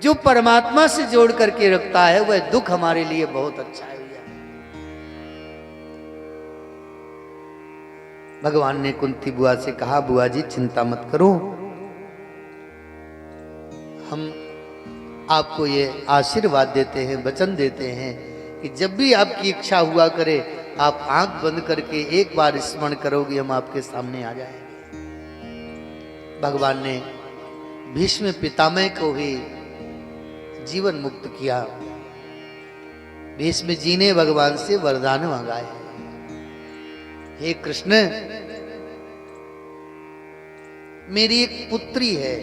जो परमात्मा से जोड़ करके रखता है वह दुख हमारे लिए बहुत अच्छा है। भगवान ने कुंती बुआ से कहा, बुआ जी चिंता मत करो, हम आपको ये आशीर्वाद देते हैं, वचन देते हैं कि जब भी आपकी इच्छा हुआ करे आप आंख बंद करके एक बार स्मरण करोगे, हम आपके सामने आ जाएंगे। भगवान ने भीष्म पितामह को भी जीवन मुक्त किया। भीष्म जी ने भगवान से वरदान मांगा है, हे कृष्ण मेरी एक पुत्री है,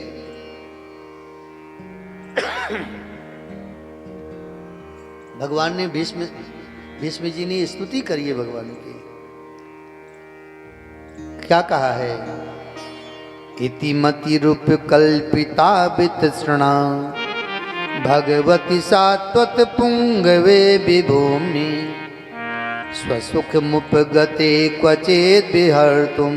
भगवान ने भीष्म जी ने स्तुति करी है भगवान की। क्या कहा है, इति मति रूप कल्पिता वितृष्णा भगवती सात्वत पुंगवे विभूमि स्वसुख मुपगते क्वचेत विहर्तुम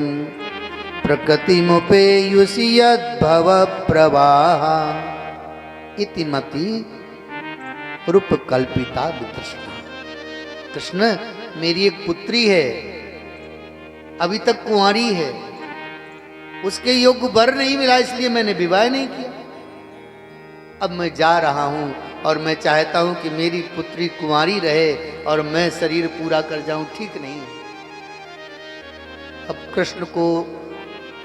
प्रकृति मुपेयुषि यद्भव प्रवाह इति मति रूप कल्पिता वितृष्णा। कृष्ण मेरी एक पुत्री है, अभी तक कुंवारी है, उसके योग्य वर नहीं मिला इसलिए मैंने विवाह नहीं किया। अब मैं जा रहा हूं और मैं चाहता हूं कि मेरी पुत्री कुंवारी रहे और मैं शरीर पूरा कर जाऊं, ठीक नहीं। अब कृष्ण को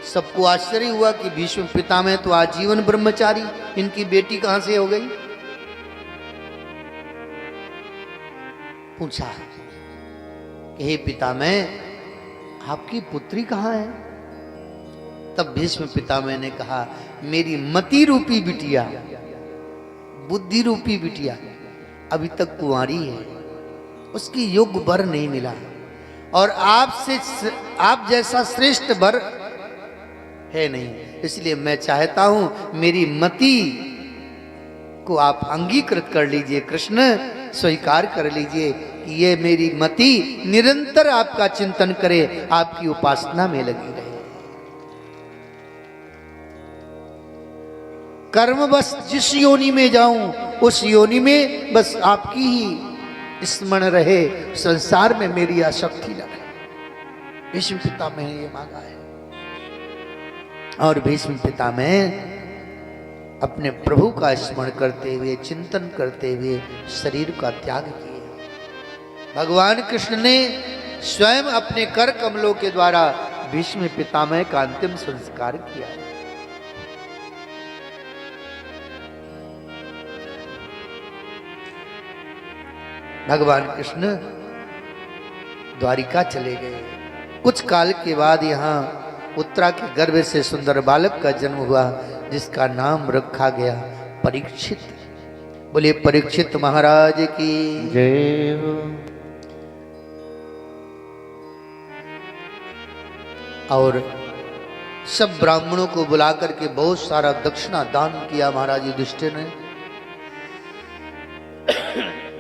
सबको आश्चर्य हुआ कि भीष्म पितामह तो आजीवन ब्रह्मचारी, इनकी बेटी कहां से हो गई। पूछा कि हे पितामह आपकी पुत्री कहां है। तब भीष्म पितामह ने कहा, मेरी मति रूपी बिटिया, बुद्धि रूपी बिटिया अभी तक कुंवारी है, उसकी योग्य वर नहीं मिला और आप जैसा श्रेष्ठ वर है नहीं, इसलिए मैं चाहता हूं मेरी मति को आप अंगीकृत कर लीजिए। कृष्ण स्वीकार कर लीजिए कि ये मेरी मति निरंतर आपका चिंतन करे, आपकी उपासना में लगी रहे। कर्म बस जिस योनि में जाऊं उस योनि में बस आपकी ही स्मरण रहे, संसार में मेरी आसक्ति न रहे। भीष्म पितामह ने ये मांगा है और भीष्म पितामह अपने प्रभु का स्मरण करते हुए, चिंतन करते हुए शरीर का त्याग किया। भगवान कृष्ण ने स्वयं अपने कर कमलों के द्वारा भीष्म पितामह का अंतिम संस्कार किया। भगवान कृष्ण द्वारिका चले गए। कुछ काल के बाद यहाँ उत्तरा के गर्भ से सुंदर बालक का जन्म हुआ जिसका नाम रखा गया परीक्षित। बोले परीक्षित महाराज की जय हो। और सब ब्राह्मणों को बुला करके बहुत सारा दक्षिणा दान किया महाराज युधिष्ठिर ने।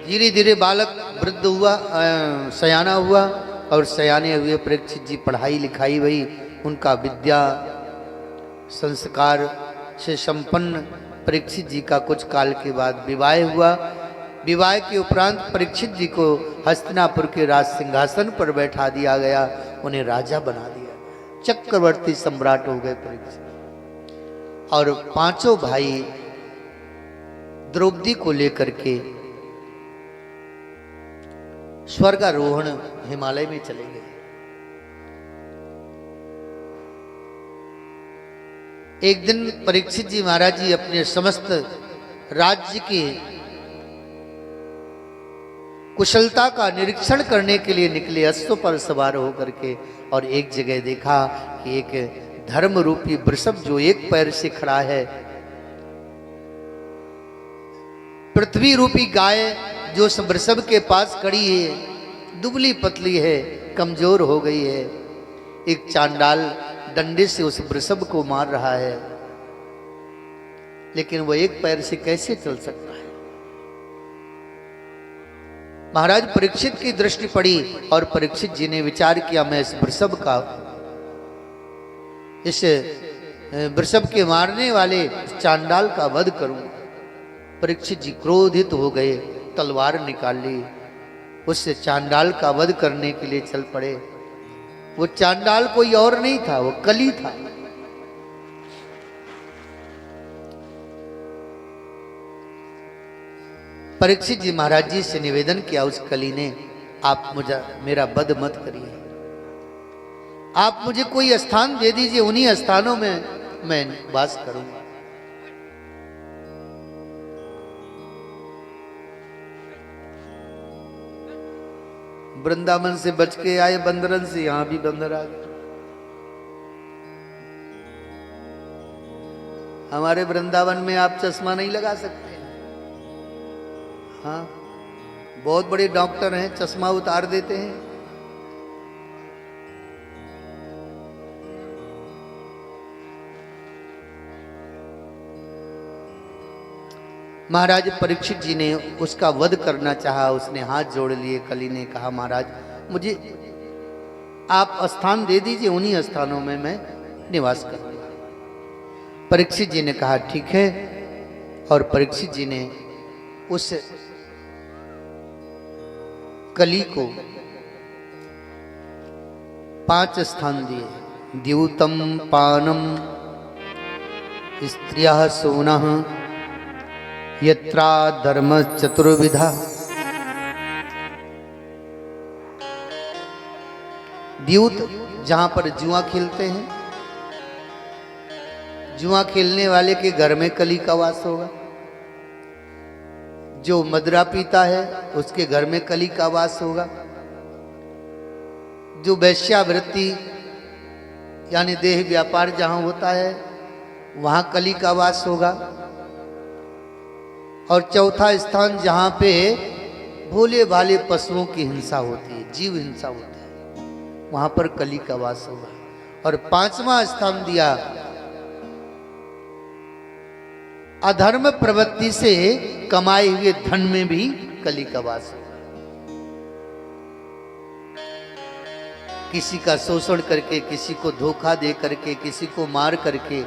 धीरे धीरे बालक वृद्ध हुआ, सयाना हुआ और सयाने हुए परीक्षित जी पढ़ाई लिखाई हुई, उनका विद्या संस्कार से संपन्न परीक्षित जी का कुछ काल के बाद विवाह हुआ। विवाह के उपरांत परीक्षित जी को हस्तिनापुर के राज सिंहासन पर बैठा दिया गया, उन्हें राजा बना दिया, चक्रवर्ती सम्राट हो गए परीक्षित। और पांचों भाई द्रौपदी को लेकर के स्वर्गारोहण हिमालय में चले गए। एक दिन परीक्षित जी महाराज जी अपने समस्त राज्य की कुशलता का निरीक्षण करने के लिए निकले अश्व पर सवार होकर के, और एक जगह देखा कि एक धर्म रूपी वृषभ जो एक पैर से खड़ा है, पृथ्वी रूपी गाय जो उस वृषभ के पास खड़ी है, दुबली पतली है, कमजोर हो गई है। एक चांडाल डंडे से उस वृषभ को मार रहा है, लेकिन वो एक पैर से कैसे चल सकता है। महाराज परीक्षित की दृष्टि पड़ी और परीक्षित जी ने विचार किया, मैं इस वृषभ के मारने वाले चांडाल का वध करूं। परीक्षित जी क्रोधित हो गए, तलवार निकाल ली, उससे चांडाल का वध करने के लिए चल पड़े। वो चांडाल कोई और नहीं था, वो कली था। परीक्षित जी महाराज जी से निवेदन किया उस कली ने, आप मुझे मेरा वध मत करिए, आप मुझे कोई स्थान दे दीजिए, उन्हीं स्थानों में मैं वास करूंगा। वृंदावन से बच के आए बंदरन से, यहां भी बंदर आ गए। हमारे वृंदावन में आप चश्मा नहीं लगा सकते। हाँ, बहुत बड़े डॉक्टर हैं, चश्मा उतार देते हैं। महाराज परीक्षित जी ने उसका वध करना चाहा, उसने हाथ जोड़ लिए। कली ने कहा, महाराज मुझे आप स्थान दे दीजिए, उन्हीं स्थानों में मैं निवास करूंगा। परीक्षित जी ने कहा ठीक है, और परीक्षित जी ने उस कली को 5 स्थान दिए। द्यूतम पानम स्त्रियः सोनः यत्रा धर्म चतुर्विधा। द्यूत जहां पर जुआ खेलते हैं, जुआ खेलने वाले के घर में कली का वास होगा। जो मदिरा पीता है उसके घर में कली का वास होगा। जो वैश्यावृत्ति यानी देह व्यापार जहां होता है वहां कली का वास होगा। और चौथा स्थान जहां पे भोले भाले पशुओं की हिंसा होती है, जीव हिंसा होती है, वहां पर कली का वास होगा। और 5वां स्थान दिया अधर्म प्रवृत्ति से कमाए हुए धन में भी कली का वास होगा। किसी का शोषण करके, किसी को धोखा दे करके, किसी को मार करके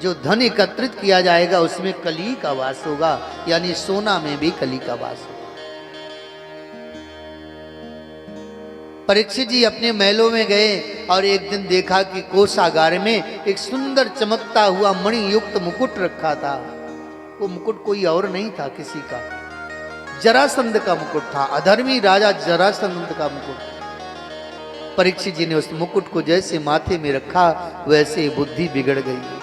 जो धन एकत्रित किया जाएगा उसमें कली का वास होगा, यानी सोना में भी कली का वास होगा। परीक्षित जी अपने महलों में गए और एक दिन देखा कि कोषागार में एक सुंदर चमकता हुआ मणि युक्त मुकुट रखा था। वो मुकुट कोई और नहीं था, किसी का जरासंध का मुकुट था, अधर्मी राजा जरासंध का मुकुट। परीक्षित जी ने उस मुकुट को जैसे माथे में रखा वैसे बुद्धि बिगड़ गई।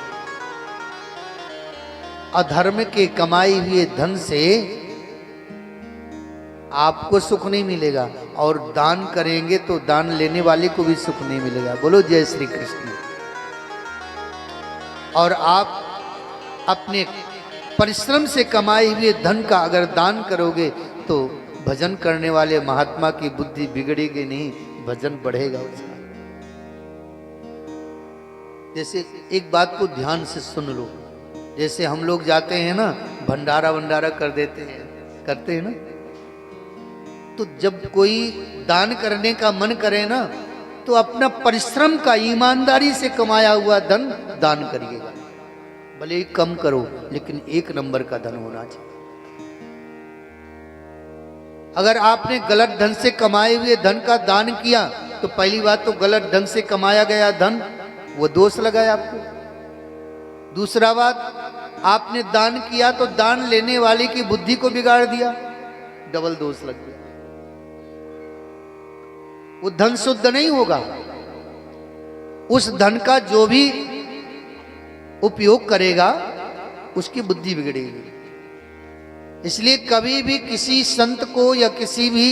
अधर्म के कमाई हुए धन से आपको सुख नहीं मिलेगा, और दान करेंगे तो दान लेने वाले को भी सुख नहीं मिलेगा। बोलो जय श्री कृष्ण। और आप अपने परिश्रम से कमाए हुए धन का अगर दान करोगे तो भजन करने वाले महात्मा की बुद्धि बिगड़ेगी नहीं, भजन बढ़ेगा उसका। जैसे एक बात को ध्यान से सुन लो, जैसे हम लोग जाते हैं ना, भंडारा वंडारा कर देते हैं, करते हैं ना, तो जब कोई दान करने का मन करे ना तो अपना परिश्रम का ईमानदारी से कमाया हुआ धन दान करिएगा। भले ही कम करो लेकिन 1 नंबर का धन होना चाहिए। अगर आपने गलत ढंग से कमाए हुए धन का दान किया तो पहली बात तो गलत ढंग से कमाया गया धन वो दोष लगाया आपको। दूसरा बात, आपने दान किया तो दान लेने वाले की बुद्धि को बिगाड़ दिया, डबल दोष लग गया। वो धन शुद्ध नहीं होगा। उस धन का जो भी उपयोग करेगा उसकी बुद्धि बिगड़ेगी। इसलिए कभी भी किसी संत को या किसी भी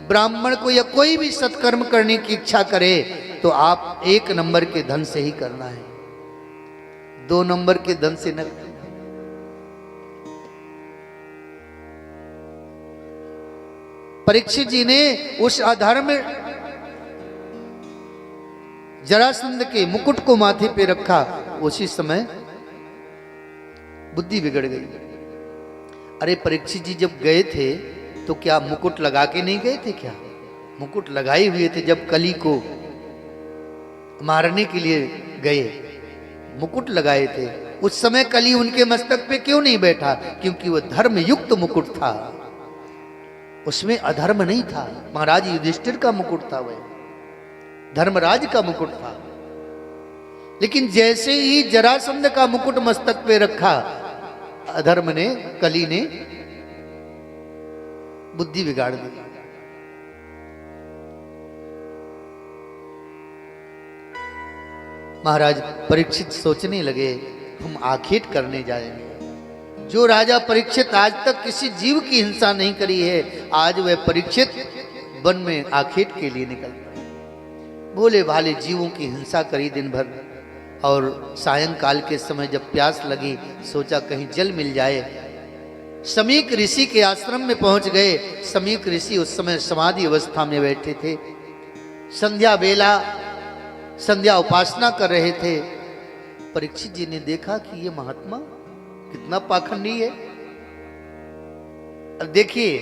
ब्राह्मण को या कोई भी सत्कर्म करने की इच्छा करे तो आप 1 नंबर के धन से ही करना है, 2 नंबर के धन से न। परीक्षित जी ने उस अधर्म जरासंध के मुकुट को माथे पे रखा, उसी समय बुद्धि बिगड़ गई। अरे परीक्षित जी जब गए थे तो क्या मुकुट लगा के नहीं गए थे? क्या मुकुट लगाए हुए थे? जब कली को मारने के लिए गए मुकुट लगाए थे, उस समय कली उनके मस्तक पे क्यों नहीं बैठा? क्योंकि वह धर्म युक्त मुकुट था, उसमें अधर्म नहीं था। महाराज युधिष्ठिर का मुकुट था, वह धर्मराज का मुकुट था। लेकिन जैसे ही जरासंध का मुकुट मस्तक पे रखा, अधर्म ने, कली ने बुद्धि बिगाड़ दी। महाराज परीक्षित सोचने लगे, हम आखेट करने जाएंगे। जो राजा परीक्षित आज तक किसी जीव की हिंसा नहीं करी है, आज वह परीक्षित वन में आखेट के लिए निकल पड़े। भोले भाले जीवों की हिंसा करी दिन भर, और सायंकाल के समय जब प्यास लगी, सोचा कहीं जल मिल जाए। समीक ऋषि के आश्रम में पहुंच गए। समीक ऋषि उस समय समाधि अवस्था में बैठे थे। संध्या बेला, संध्या उपासना कर रहे थे। परीक्षित जी ने देखा कि ये महात्मा कितना पाखंडी है। अब देखिए,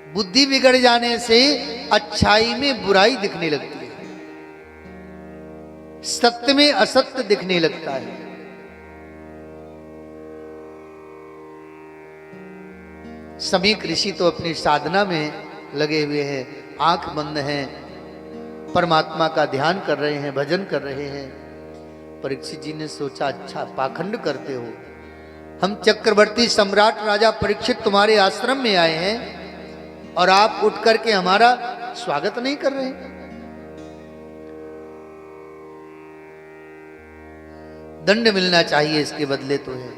बुद्धि बिगड़ जाने से अच्छाई में बुराई दिखने लगती है, सत्य में असत्य दिखने लगता है। समीक ऋषि तो अपनी साधना में लगे हुए हैं, आंख बंद हैं, परमात्मा का ध्यान कर रहे हैं, भजन कर रहे हैं। परीक्षित जी ने सोचा, अच्छा पाखंड करते हो, हम चक्रवर्ती सम्राट राजा परीक्षित तुम्हारे आश्रम में आए हैं और आप उठ करके हमारा स्वागत नहीं कर रहे। दंड मिलना चाहिए, इसके बदले तो है।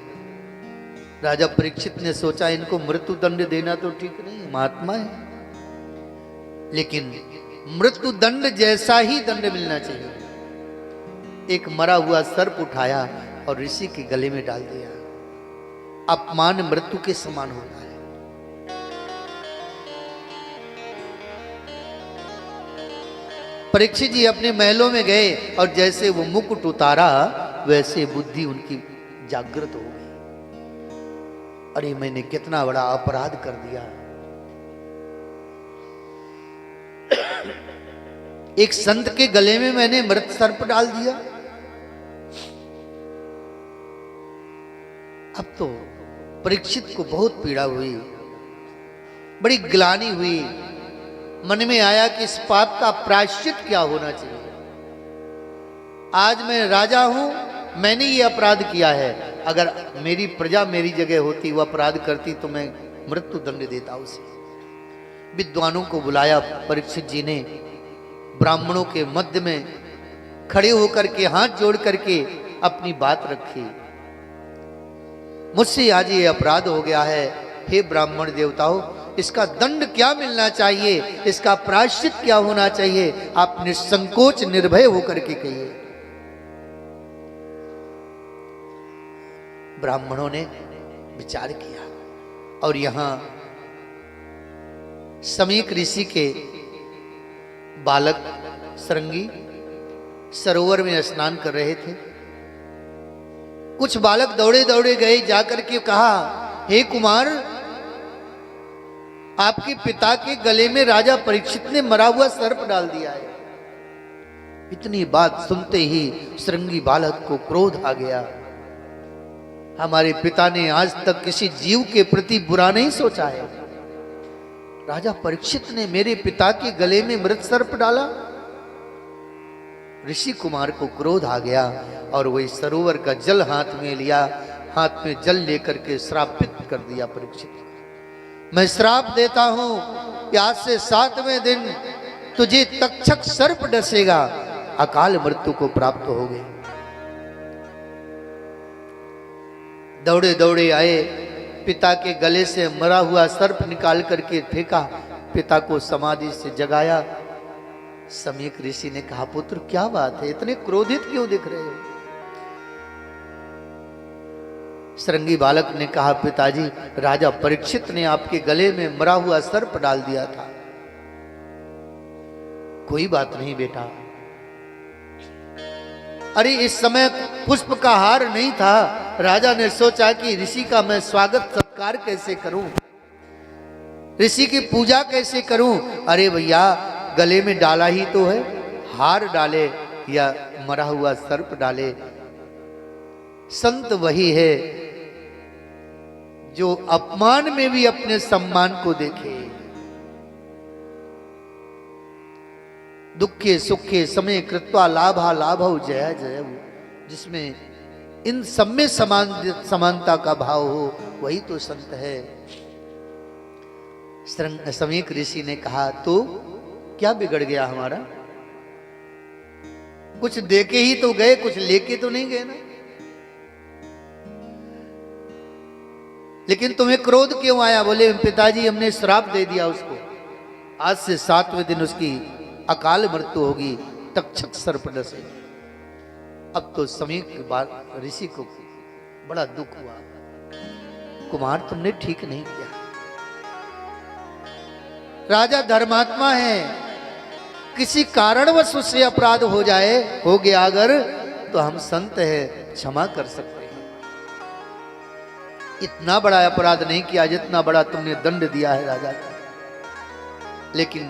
राजा परीक्षित ने सोचा, इनको मृत्यु दंड देना तो ठीक नहीं है, महात्मा है, लेकिन मृत्यु दंड जैसा ही दंड मिलना चाहिए। एक मरा हुआ सर्प उठाया और ऋषि के गले में डाल दिया। अपमान मृत्यु के समान होता है। परीक्षित जी अपने महलों में गए और जैसे वो मुकुट उतारा, वैसे बुद्धि उनकी जागृत हो गई। अरे मैंने कितना बड़ा अपराध कर दिया। एक संत के गले में मैंने मृत सर्प डाल दिया। अब तो परीक्षित को बहुत पीड़ा हुई, बड़ी ग्लानि हुई। मन में आया कि इस पाप का प्रायश्चित क्या होना चाहिए। आज मैं राजा हूं, मैंने ये अपराध किया है। अगर मेरी प्रजा मेरी जगह होती, वो अपराध करती, तो मैं मृत्यु दंड देता उसे। विद्वानों को बुलाया परीक्षित जी ने, ब्राह्मणों के मध्य में खड़े होकर के हाथ जोड़ करके अपनी बात रखी। मुझसे आज ये अपराध हो गया है, हे ब्राह्मण देवताओं, इसका दंड क्या मिलना चाहिए, इसका प्रायश्चित क्या होना चाहिए, आप निसंकोच निर्भय होकर के कहिए। ब्राह्मणों ने विचार किया और यहां समीक ऋषि के बालक सरंगी सरोवर में स्नान कर रहे थे। कुछ बालक दौड़े दौड़े गए, जाकर के कहा, हे कुमार, आपके पिता के गले में राजा परीक्षित ने मरा हुआ सर्प डाल दिया है। इतनी बात सुनते ही सरंगी बालक को क्रोध आ गया। हमारे पिता ने आज तक किसी जीव के प्रति बुरा नहीं सोचा है, राजा परीक्षित ने मेरे पिता के गले में मृत सर्प डाला। ऋषि कुमार को क्रोध आ गया और वही सरोवर का जल हाथ में लिया, हाथ में जल लेकर के श्रापित कर दिया परीक्षित। मैं श्राप देता हूं कि आज से 7वें दिन तुझे तक्षक सर्प डसेगा, अकाल मृत्यु को प्राप्त हो गए। दौड़े दौड़े आए, पिता के गले से मरा हुआ सर्प निकाल करके फेंका, पिता को समाधि से जगाया। समीक ऋषि ने कहा, पुत्र क्या बात है, इतने क्रोधित क्यों दिख रहे हो? सरंगी बालक ने कहा, पिताजी, राजा परीक्षित ने आपके गले में मरा हुआ सर्प डाल दिया था। कोई बात नहीं बेटा। अरे इस समय पुष्प का हार नहीं था, राजा ने सोचा कि ऋषि का मैं स्वागत सत्कार कैसे करूं, ऋषि की पूजा कैसे करूं। अरे भैया, गले में डाला ही तो है, हार डाले या मरा हुआ सर्प डाले, संत वही है जो अपमान में भी अपने सम्मान को देखे। दुखे सुखे समय कृत्वा लाभा लाभव जया जय, जिसमें इन सब में समानता का भाव हो वही तो संत है। समीक ऋषि ने कहा, तो क्या बिगड़ गया हमारा? कुछ देके ही तो गए, कुछ लेके तो नहीं गए ना। लेकिन तुम्हें क्रोध क्यों आया? बोले पिताजी हमने श्राप दे दिया उसको, आज से 7वें दिन उसकी अकाल मृत्यु होगी, तक्षक सर्प डसे। अब तो समीक ऋषि को बड़ा दुख हुआ, कुमार तुमने ठीक नहीं किया। राजा धर्मात्मा है, किसी कारणवश उससे अपराध हो जाए, हो गया अगर, तो हम संत हैं, क्षमा कर सकते हैं। इतना बड़ा अपराध नहीं किया जितना बड़ा तुमने दंड दिया है राजा का। लेकिन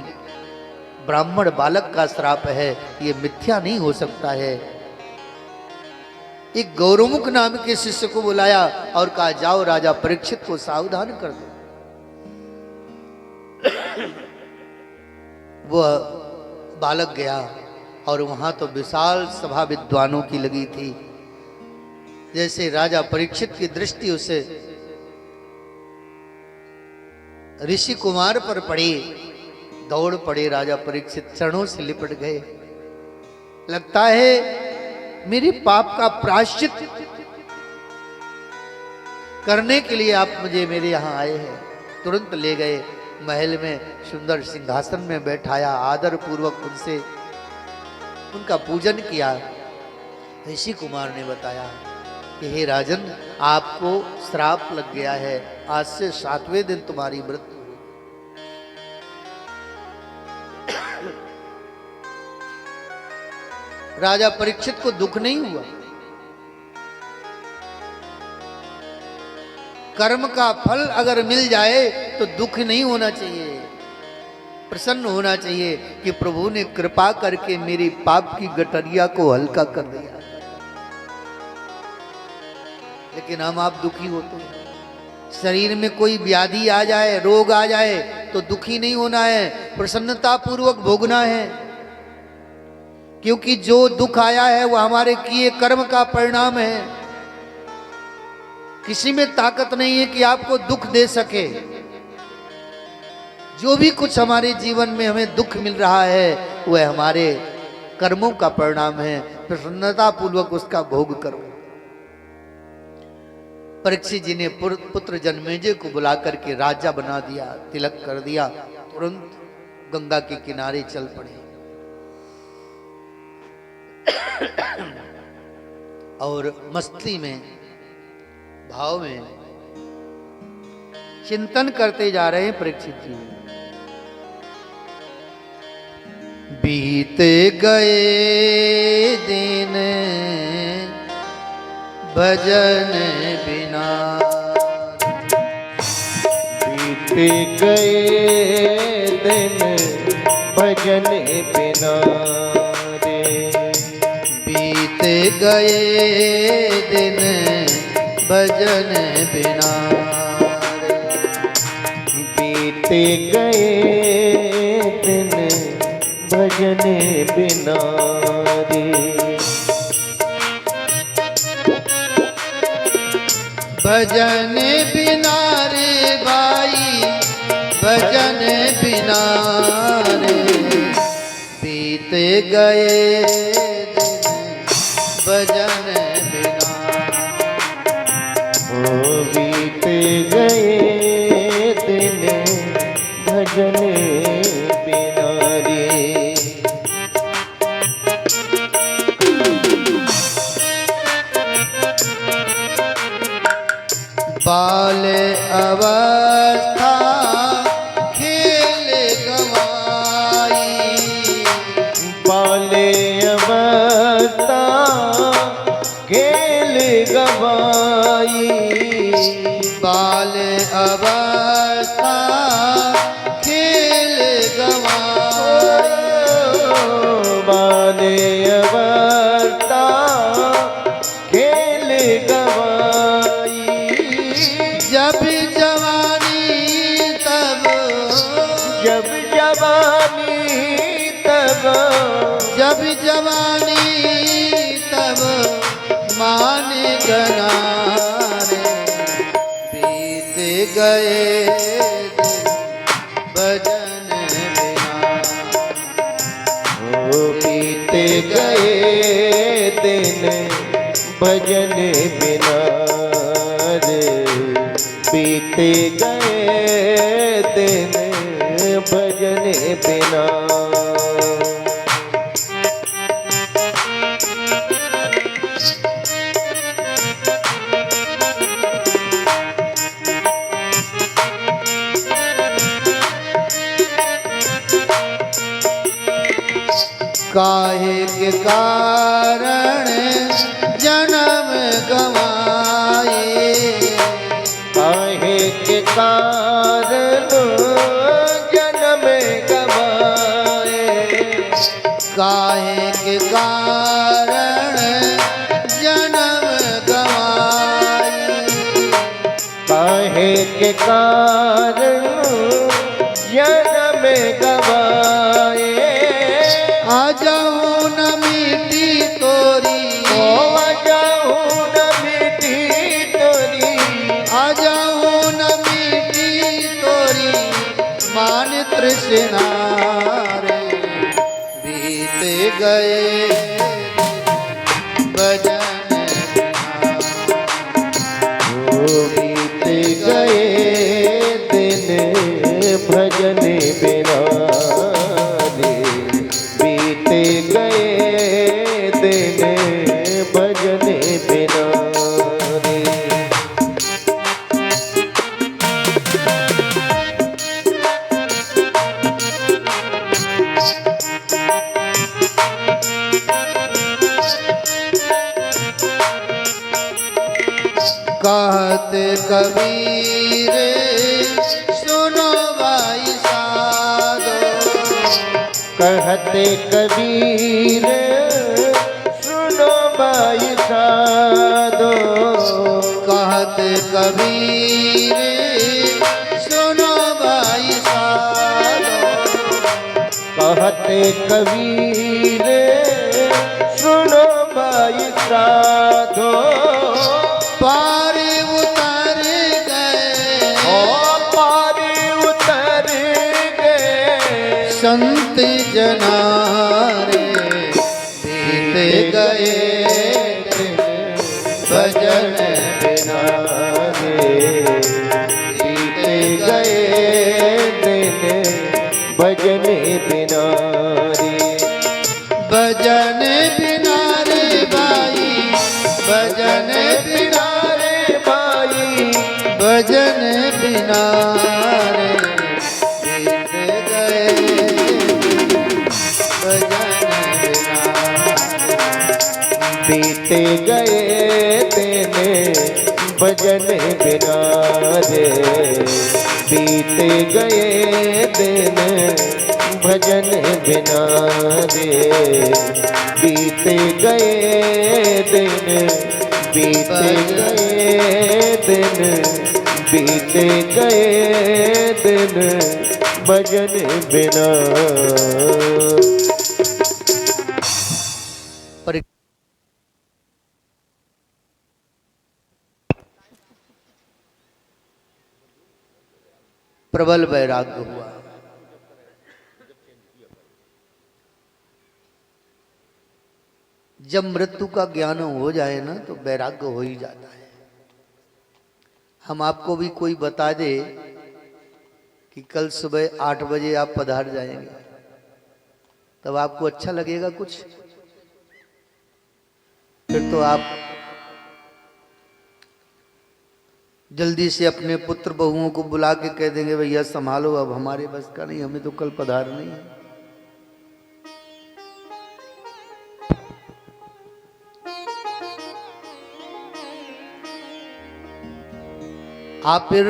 ब्राह्मण बालक का श्राप है, ये मिथ्या नहीं हो सकता है। एक गौरमुख नाम के शिष्य को बुलाया और कहा, जाओ राजा परीक्षित को सावधान कर दो। वह बालक गया और वहां तो विशाल सभा विद्वानों की लगी थी। जैसे राजा परीक्षित की दृष्टि उसे ऋषि कुमार पर पड़ी, दौड़ पड़े राजा परीक्षित, चरणों से लिपट गए। लगता है मेरे पाप का प्रायश्चित करने के लिए आप मुझे मेरे यहां आए हैं। तुरंत ले गए महल में, सुंदर सिंहासन में बैठाया, आदर पूर्वक उनसे उनका पूजन किया। ऋषि कुमार ने बताया कि हे राजन, आपको श्राप लग गया है, आज से 7वें दिन तुम्हारी मृत्यु। राजा परीक्षित को दुख नहीं हुआ। कर्म का फल अगर मिल जाए तो दुख नहीं होना चाहिए, प्रसन्न होना चाहिए कि प्रभु ने कृपा करके मेरी पाप की गठरिया को हल्का कर दिया। लेकिन हम आप दुखी होते हैं। शरीर में कोई व्याधि आ जाए, रोग आ जाए तो दुखी नहीं होना है, प्रसन्नता पूर्वक भोगना है। क्योंकि जो दुख आया है वह हमारे किए कर्म का परिणाम है। किसी में ताकत नहीं है कि आपको दुख दे सके। जो भी कुछ हमारे जीवन में हमें दुख मिल रहा है वह हमारे कर्मों का परिणाम है। प्रसन्नता पूर्वक उसका भोग करो। परीक्षित जी ने पुत्र जन्मेजय को बुला करके राजा बना दिया, तिलक कर दिया। तुरंत गंगा के किनारे चल पड़े और मस्ती में, भाव में चिंतन करते जा रहे हैं परीक्षित जी। बीते गए दिन भजन बिना, बीते गए दिन भजन बिना रे, बीते गए दिन भजन बिना रे, बीते गए दिन भजन बिना रे, भजन बिना रे भाई, भजन बिना रे, बीते गए दिन भजन बिना। ओ बीते गए दिन भजन बिना रे, बाल अवस्था खेल गवाई, बाल अवस्था खेल गवाई, बाल अवस्था खेल गवाई, बाल अवस्था खेल जवानी तब जब जवानी तब जब जवानी तब मान गनारे बीत गए भजन बिना ओ बीते गए दिन भजन बिना रे बीते गए दिन भजन बिना काहे के कारण जन्म गवाए काहे के कारण जन्म गवाए काहे के कारण जन्म गवाए काहे के कारण जन्म गवाए आ जाऊं न मिटी तोरी ओ जाऊं न मिटी तोरी आ जाऊं न मिटी तोरी मान तृष्णा रे बीत गए भजन ओ बीत गए दिन भजन बिना रे बीत गए दिन भजन बिना रे कहत कबीर सुनो भाई साधो कहते कबीर सुनो भाई साधो कहत कबीर सुनो भाई साधो कहते कबीर सुनो भाई साधो पार उतर गए ओ पार उतर गए संत जनारे बीत गए भजन बिना रे बीत गए दिन भजन बिना रे भजन बिना रे भाई भजन बिना रे भाई भजन बिना रे बीत गए भजन बिना बीत गए दिन भजन बिना रे बीत गए दिन भजन बिना रे बीत गए दिन बीत गए दिन बीत गए दिन भजन बिना प्रबल वैराग्य हुआ। जब मृत्यु का ज्ञान हो जाए ना तो वैराग्य हो ही जाता है। हम आपको भी कोई बता दे कि कल सुबह 8 बजे आप पधार जाएंगे, तब आपको अच्छा लगेगा कुछ? फिर तो आप जल्दी से अपने पुत्र बहुओं को बुला के कह देंगे भैया संभालो, अब हमारे बस का नहीं, हमें तो कल पधार नहीं है। आप फिर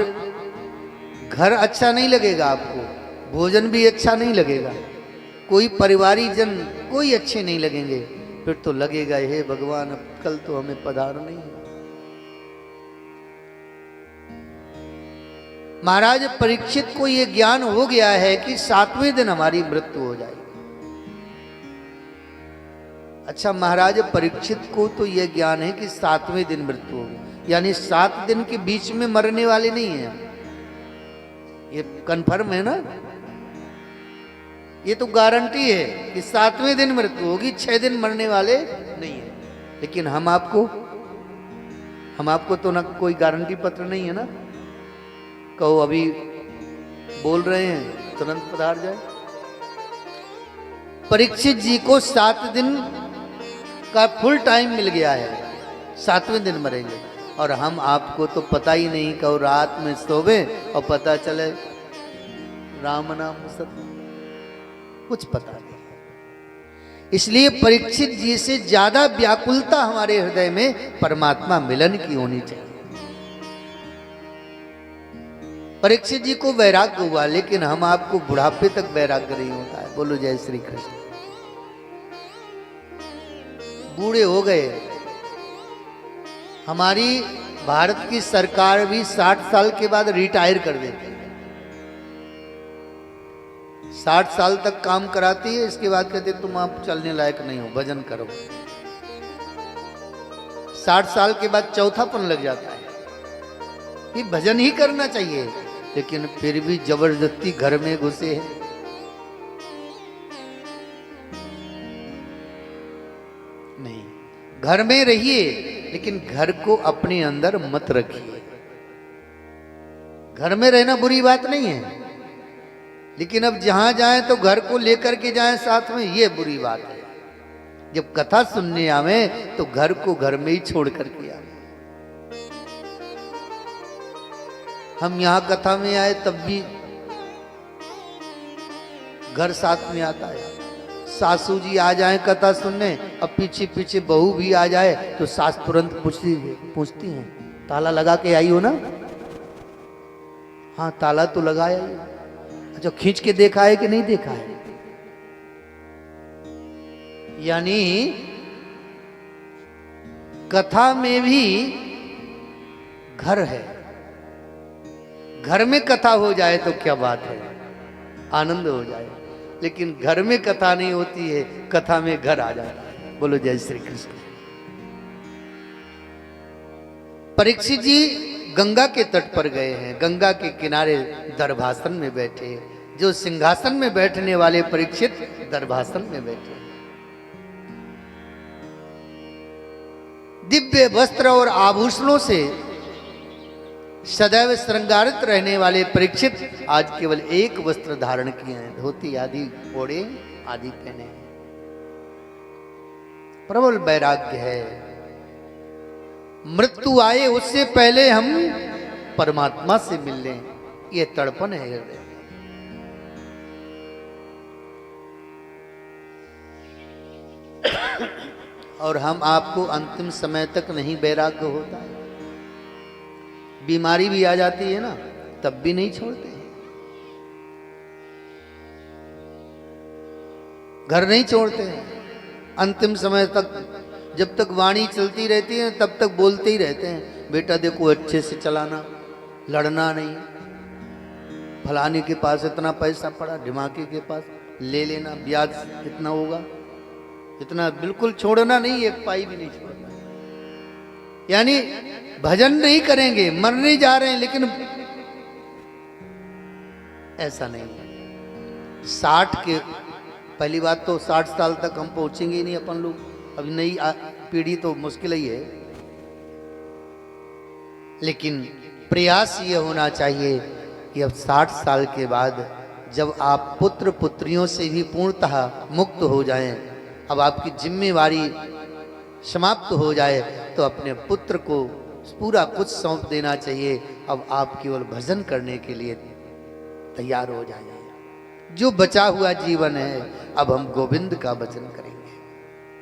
घर अच्छा नहीं लगेगा, आपको भोजन भी अच्छा नहीं लगेगा, कोई परिवारी जन कोई अच्छे नहीं लगेंगे। फिर तो लगेगा हे भगवान अब कल तो हमें पधार नहीं है। महाराज परीक्षित को यह ज्ञान हो गया है कि 7वें दिन हमारी मृत्यु हो जाएगी। अच्छा, महाराज परीक्षित को तो यह ज्ञान है कि 7वें दिन मृत्यु होगी, यानी 7 दिन के बीच में मरने वाले नहीं है। ये कन्फर्म है ना, ये तो गारंटी है कि 7वें दिन मृत्यु होगी, 6 दिन मरने वाले नहीं है। लेकिन हम आपको तो ना कोई गारंटी पत्र नहीं है ना, कहो अभी बोल रहे हैं तुरंत पधार जाए। परीक्षित जी को 7 दिन का फुल टाइम मिल गया है, 7वें दिन मरेंगे। और हम आपको तो पता ही नहीं, कहो रात में सोवे और पता चले राम नाम सत्य, कुछ पता नहीं। इसलिए परीक्षित जी से ज्यादा व्याकुलता हमारे हृदय में परमात्मा मिलन की होनी चाहिए। परीक्षित जी को वैराग्य हुआ, लेकिन हम आपको बुढ़ापे तक वैराग्य नहीं होता है। बोलो जय श्री कृष्ण। बूढ़े हो गए। हमारी भारत की सरकार भी 60 साल के बाद रिटायर कर देती है। 60 साल तक काम कराती है, इसके बाद कहते तुम आप चलने लायक नहीं हो, भजन करो। 60 साल के बाद चौथापन लग जाता है कि भजन ही करना चाहिए, लेकिन फिर भी जबरदस्ती घर में घुसे हैं। नहीं, घर में रहिए, लेकिन घर को अपने अंदर मत रखिए। घर में रहना बुरी बात नहीं है, लेकिन अब जहां जाएं तो घर को लेकर के जाएं साथ में, ये बुरी बात है। जब कथा सुनने आवे तो घर को घर में ही छोड़ करके आवे। हम यहां कथा में आए तब भी घर साथ में आता है। सासू जी आ जाए कथा सुनने, अब पीछे पीछे बहू भी आ जाए तो सास तुरंत पूछती हैं ताला लगा के आई हो ना? हाँ ताला तो लगाया ही। अच्छा खींच के देखा है कि नहीं देखा है? यानी कथा में भी घर है। घर में कथा हो जाए तो क्या बात है, आनंद हो जाए। लेकिन घर में कथा नहीं होती है, कथा में घर आ जाता है। बोलो जय श्री कृष्ण। परीक्षित जी गंगा के तट पर गए हैं, गंगा के किनारे दर्भासन में बैठे। जो सिंहासन में बैठने वाले परीक्षित दर्भासन में बैठे। दिव्य वस्त्र और आभूषणों से सदैव श्रृंगारित रहने वाले परीक्षित आज केवल एक वस्त्र धारण किए हैं, धोती आदि ओढ़े आदि पहने हैं। प्रबल वैराग्य है। मृत्यु आए उससे पहले हम परमात्मा से मिल लें, यह तड़पन है हृदय। और हम आपको अंतिम समय तक नहीं वैराग्य होता है। बीमारी भी आ जाती है ना, तब भी नहीं छोड़ते हैं। घर नहीं छोड़ते हैं। अंतिम समय तक, जब तक वाणी चलती रहती है तब तक बोलते ही रहते हैं, बेटा देखो अच्छे से चलाना, लड़ना नहीं, फलाने के पास इतना पैसा पड़ा, ढिमाके के पास ले लेना, ब्याज कितना होगा, इतना बिल्कुल छोड़ना नहीं, एक पाई भी नहीं छोड़ना। यानी भजन नहीं करेंगे, मरने जा रहे हैं, लेकिन ऐसा नहीं है। 60 के पहली बात तो 60 साल तक हम पहुंचेंगे ही नहीं अपन लोग। अभी नई पीढ़ी तो मुश्किल ही है। लेकिन प्रयास ये होना चाहिए कि अब 60 साल के बाद जब आप पुत्र पुत्रियों से भी पूर्णतः मुक्त हो जाएं, अब आपकी जिम्मेवारी समाप्त हो जाए, तो अपने पुत्र को पूरा कुछ सौंप देना चाहिए। अब आप केवल भजन करने के लिए तैयार हो जाइए। जो बचा हुआ जीवन है अब हम गोविंद का भजन करें।